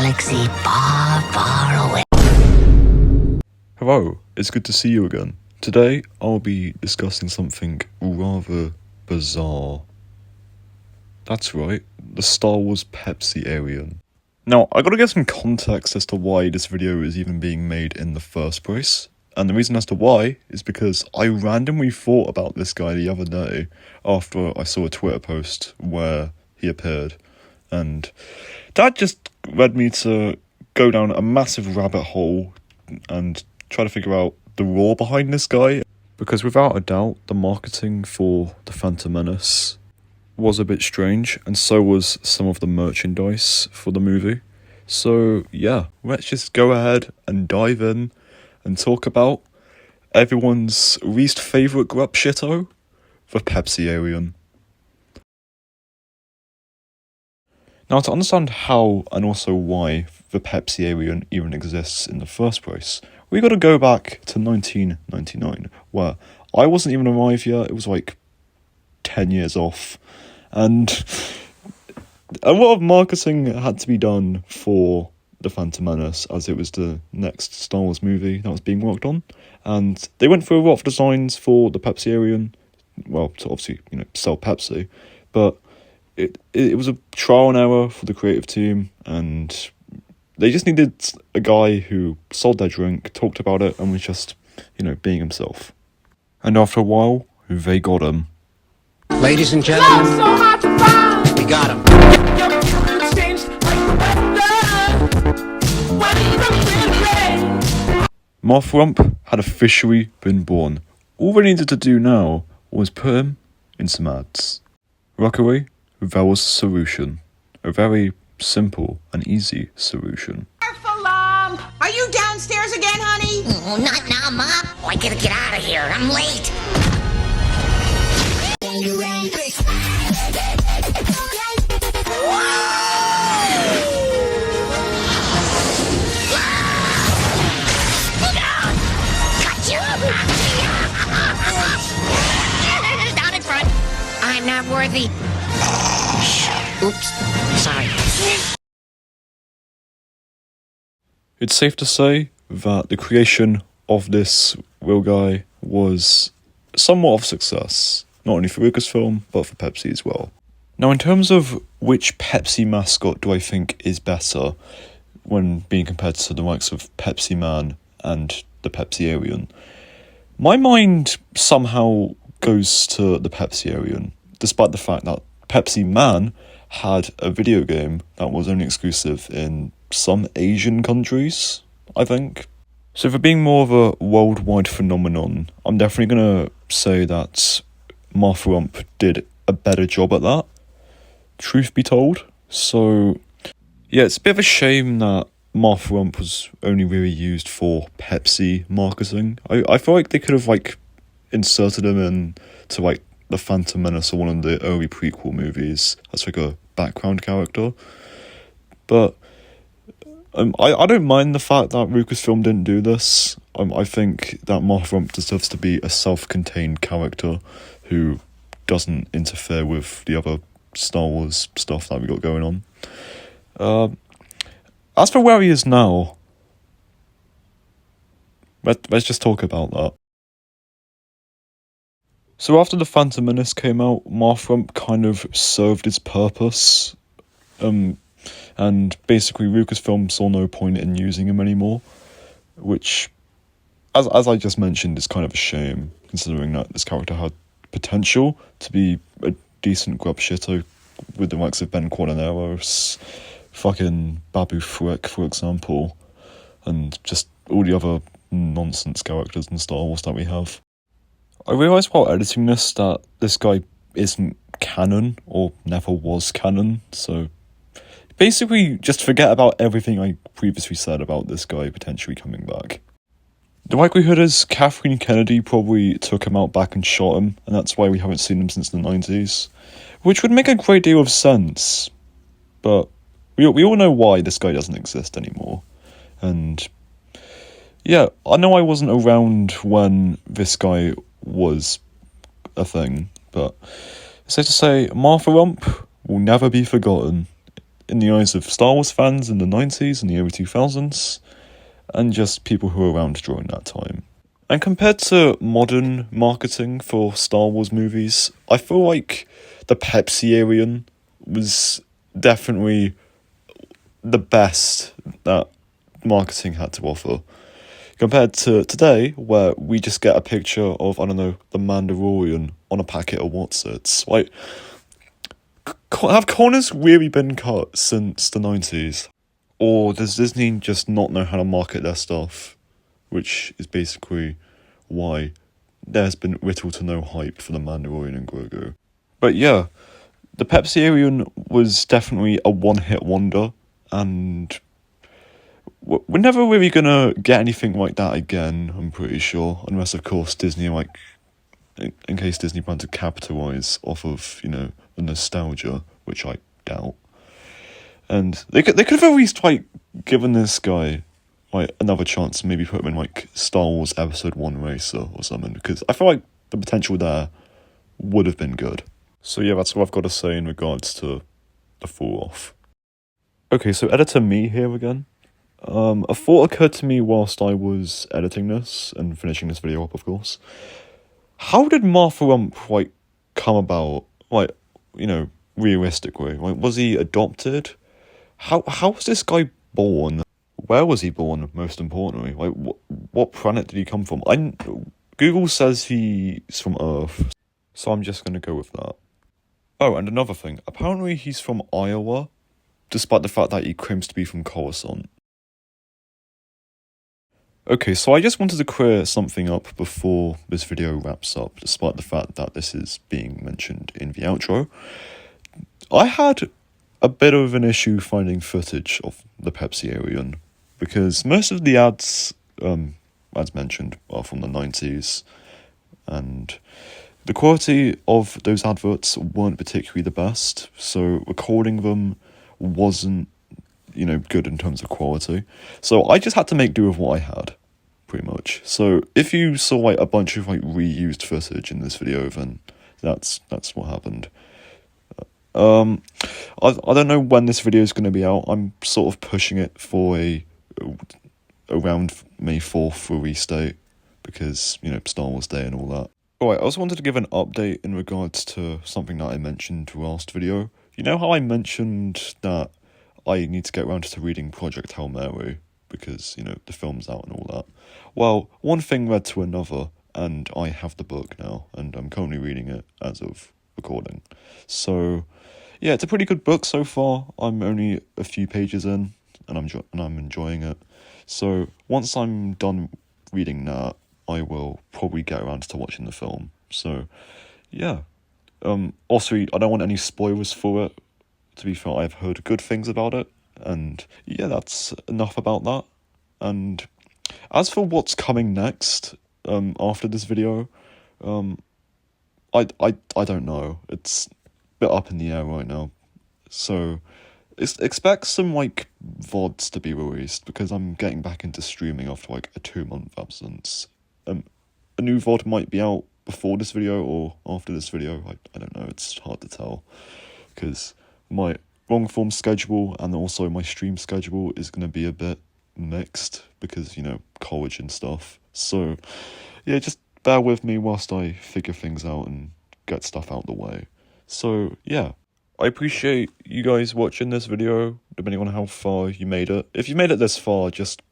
galaxy far, far away. Hello, it's good to see you again. Today, I'll be discussing something rather bizarre. That's right, the Star Wars Pepsi alien. Now, I gotta get some context as to why this video is even being made in the first place. And the reason as to why is because I randomly thought about this guy the other day after I saw a Twitter post where he appeared. And that just led me to go down a massive rabbit hole and try to figure out the lore behind this guy. Because without a doubt, the marketing for The Phantom Menace was a bit strange, and so was some of the merchandise for the movie. So yeah, let's just go ahead and dive in and talk about everyone's least favourite grub shitto, the Pepsi alien. Now, to understand how and also why the Pepsi alien even exists in the first place, we gotta go back to 1999, where I wasn't even alive yet. It was like 10 years off, and a lot of marketing had to be done for The Phantom Menace, as it was the next Star Wars movie that was being worked on, and they went through a lot of designs for the Pepsi alien, well, to obviously, sell Pepsi, but it was a trial and error for the creative team, and they just needed a guy who sold their drink, talked about it, and was just, being himself. And after a while, they got him. Ladies and gentlemen, we got him. Marfalump had officially been born. All they needed to do now was put him in some ads. Luckily, there was a solution. A very simple and easy solution. Marfalump! Are you downstairs again, honey? Oh, not now, Ma. I gotta get out of here. I'm late. Down in front. I'm not worthy. Oops. Sorry. It's safe to say that the creation of this real guy was somewhat of a success, not only for Lucasfilm, but for Pepsi as well. Now, in terms of which Pepsi mascot do I think is better when being compared to the likes of Pepsi Man and the Pepsi alien, my mind somehow goes to the Pepsi alien, despite the fact that Pepsi Man had a video game that was only exclusive in some Asian countries, I think. So for being more of a worldwide phenomenon, I'm definitely going to say that Marfalump did a better job at that, truth be told. So yeah, it's a bit of a shame that Marfalump was only really used for Pepsi marketing. I feel like they could have inserted him into The Phantom Menace or one of the early prequel movies as a background character. But I don't mind the fact that Lucasfilm didn't do this. I think that Marfalump deserves to be a self-contained character who doesn't interfere with the other Star Wars stuff that we got going on. As for where he is now, let's just talk about that. So after The Phantom Menace came out, Marfalump kind of served its purpose, and basically Lucasfilm saw no point in using him anymore, which, as I just mentioned, is kind of a shame, considering that this character had potential to be a decent grub shitto with the likes of Ben Quadinaros, fucking Babu Frick, for example, and just all the other nonsense characters in Star Wars that we have. I realised while editing this that this guy isn't canon, or never was canon, so basically just forget about everything I previously said about this guy potentially coming back. The likelihood is Kathleen Kennedy probably took him out back and shot him, and that's why we haven't seen him since the 90s, which would make a great deal of sense, but we all know why this guy doesn't exist anymore. And yeah, I know I wasn't around when this guy was a thing, but it's safe to say Marfalump will never be forgotten in the eyes of Star Wars fans in the 90s and the early 2000s, and just people who were around during that time. And compared to modern marketing for Star Wars movies, I feel like the Pepsi era was definitely the best that marketing had to offer. Compared to today, where we just get a picture of, I don't know, the Mandalorian on a packet of Wotsits. Like, have corners really been cut since the 90s? Or does Disney just not know how to market their stuff? Which is basically why there's been little to no hype for the Mandalorian and Grogu. But yeah, the Pepsi era was definitely a one-hit wonder, and we're never really gonna get anything like that again, I'm pretty sure. Unless, of course, Disney, like, in case Disney plans to capitalise off of, you know, the nostalgia, which I doubt. And they could have at least, like, given this guy, like, another chance to maybe put him in, like, Star Wars Episode 1 Racer or something, because I feel like the potential there would have been good. So yeah, that's what I've got to say in regards to the fall-off. Okay, so editor me here again. A thought occurred to me whilst I was editing this, and finishing this video up, of course. How did Marfalump, like, come about, like, you know, realistically? Like, was he adopted? How was this guy born? Where was he born, most importantly? Like, what planet did he come from? Google says he's from Earth, so I'm just gonna go with that. Oh, and another thing. Apparently he's from Iowa, despite the fact that he claims to be from Coruscant. Okay, so I just wanted to clear something up before this video wraps up, despite the fact that this is being mentioned in the outro. I had a bit of an issue finding footage of the Pepsi era, because most of the ads, as mentioned, are from the 90s, and the quality of those adverts weren't particularly the best, so recording them wasn't, you know, good in terms of quality. So I just had to make do with what I had, pretty much. So if you saw, like, a bunch of, like, reused footage in this video, then that's what happened. I don't know when this video is going to be out. I'm sort of pushing it for around May 4th release date, because, you know, Star Wars Day and all that. Alright, I also wanted to give an update in regards to something that I mentioned last video. You know how I mentioned that I need to get around to reading Project Hail Mary, because, you know, the film's out and all that? Well, one thing led to another, and I have the book now, and I'm currently reading it as of recording. So, yeah, it's a pretty good book so far. I'm only a few pages in, and I'm enjoying it. So, once I'm done reading that, I will probably get around to watching the film. So, yeah. Also, I don't want any spoilers for it. To be fair, I've heard good things about it. And yeah, that's enough about that. And as for what's coming next, after this video, I don't know. It's a bit up in the air right now. So, expect some, like, VODs to be released, because I'm getting back into streaming after, like, a 2-month absence. A new VOD might be out before this video or after this video. I don't know, it's hard to tell, because my long-form schedule and also my stream schedule is going to be a bit mixed, because, you know, college and stuff. So, yeah, just bear with me whilst I figure things out and get stuff out the way. So, yeah. I appreciate you guys watching this video, depending on how far you made it. If you made it this far, just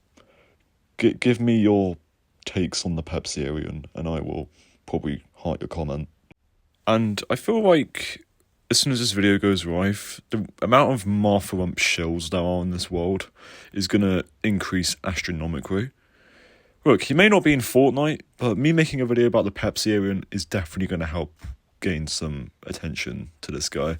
give me your takes on the Pepsi era, and I will probably heart your comment. And I feel like as soon as this video goes live, the amount of Marfalump shills there are in this world is going to increase astronomically. Look, he may not be in Fortnite, but me making a video about the Pepsi era is definitely going to help gain some attention to this guy.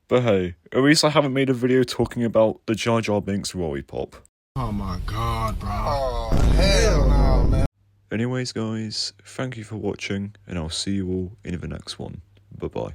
But hey, at least I haven't made a video talking about the Jar Jar Binks lollipop. Oh my god, bro. Oh, hell no, man. Anyways, guys, thank you for watching, and I'll see you all in the next one. Bye-bye.